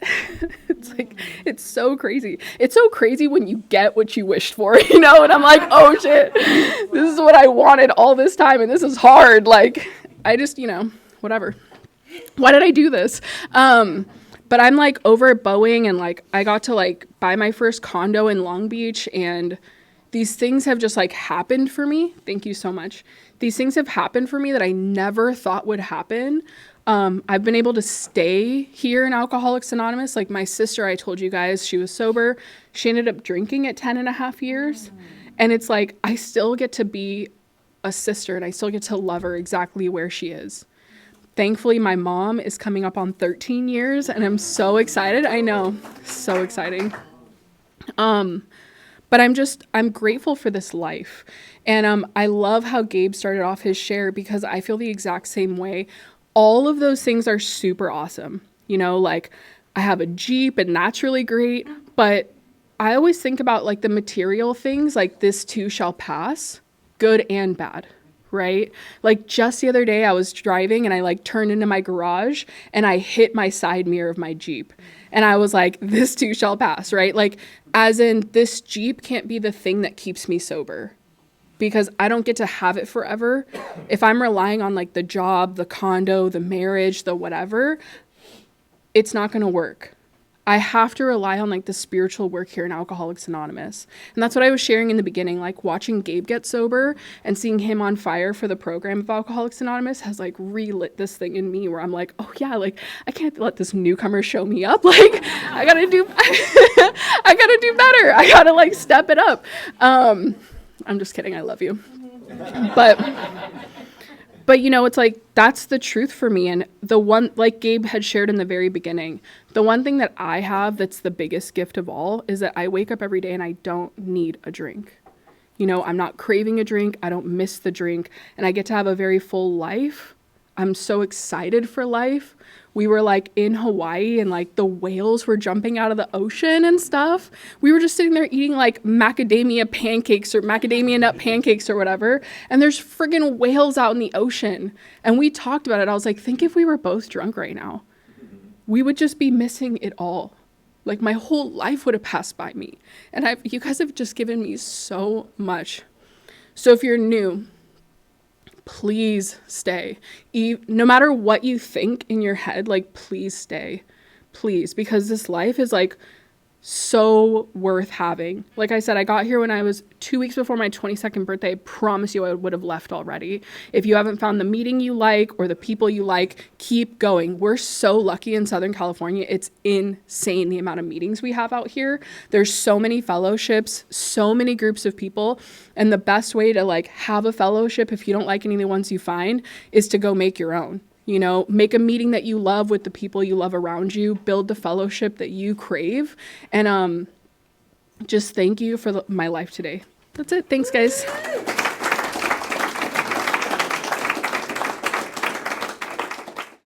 It's like, it's so crazy. It's so crazy when you get what you wished for, you know? And I'm like, oh shit, this is what I wanted all this time, and this is hard. Like, I just, you know, whatever. Why did I do this? But I'm like over at Boeing, and like, I got to like buy my first condo in Long Beach, and these things have just like happened for me. Thank you so much. These things have happened for me that I never thought would happen. I've been able to stay here in Alcoholics Anonymous. Like, my sister, I told you guys, she was sober. She ended up drinking at 10 and a half years. And it's like, I still get to be a sister, and I still get to love her exactly where she is. Thankfully, my mom is coming up on 13 years, and I'm so excited. I know, so exciting. But I'm grateful for this life. And I love how Gabe started off his share, because I feel the exact same way. All of those things are super awesome. You know, like, I have a Jeep, and that's really great. But I always think about like the material things, like, this too shall pass, good and bad, right? Like, just the other day I was driving, and I like turned into my garage, and I hit my side mirror of my Jeep. And I was like, this too shall pass, right? Like, as in, this Jeep can't be the thing that keeps me sober, because I don't get to have it forever. If I'm relying on like the job, the condo, the marriage, the whatever, it's not going to work. I have to rely on like the spiritual work here in Alcoholics Anonymous. And that's what I was sharing in the beginning, like watching Gabe get sober and seeing him on fire for the program of Alcoholics Anonymous has like relit this thing in me where I'm like, oh yeah, like, I can't let this newcomer show me up. Like, I gotta do better. I gotta like step it up. I'm just kidding. I love you. But you know, it's like, that's the truth for me. And the one, like Gabe had shared in the very beginning, the one thing that I have that's the biggest gift of all is that I wake up every day and I don't need a drink. You know, I'm not craving a drink. I don't miss the drink, and I get to have a very full life. I'm so excited for life. We were like in Hawaii, and like the whales were jumping out of the ocean and stuff. We were just sitting there eating like macadamia pancakes or macadamia nut pancakes or whatever. And there's friggin' whales out in the ocean. And we talked about it. I was like, think if we were both drunk right now. we would just be missing it all. Like my whole life would have passed by me. And you guys have just given me so much. So if you're new, please stay. No matter what you think in your head, like, please stay. Please, because this life is like so worth having. Like I said, I got here when I was 2 weeks before my 22nd birthday. I promise you I would have left already. If you haven't found the meeting you like or the people you like, keep going. We're so lucky in Southern California. It's insane the amount of meetings we have out here. There's so many fellowships, so many groups of people. And the best way to like have a fellowship, if you don't like any of the ones you find, is to go make your own. You know, make a meeting that you love with the people you love around you, build the fellowship that you crave, and just thank you for my life today. That's it. Thanks, guys.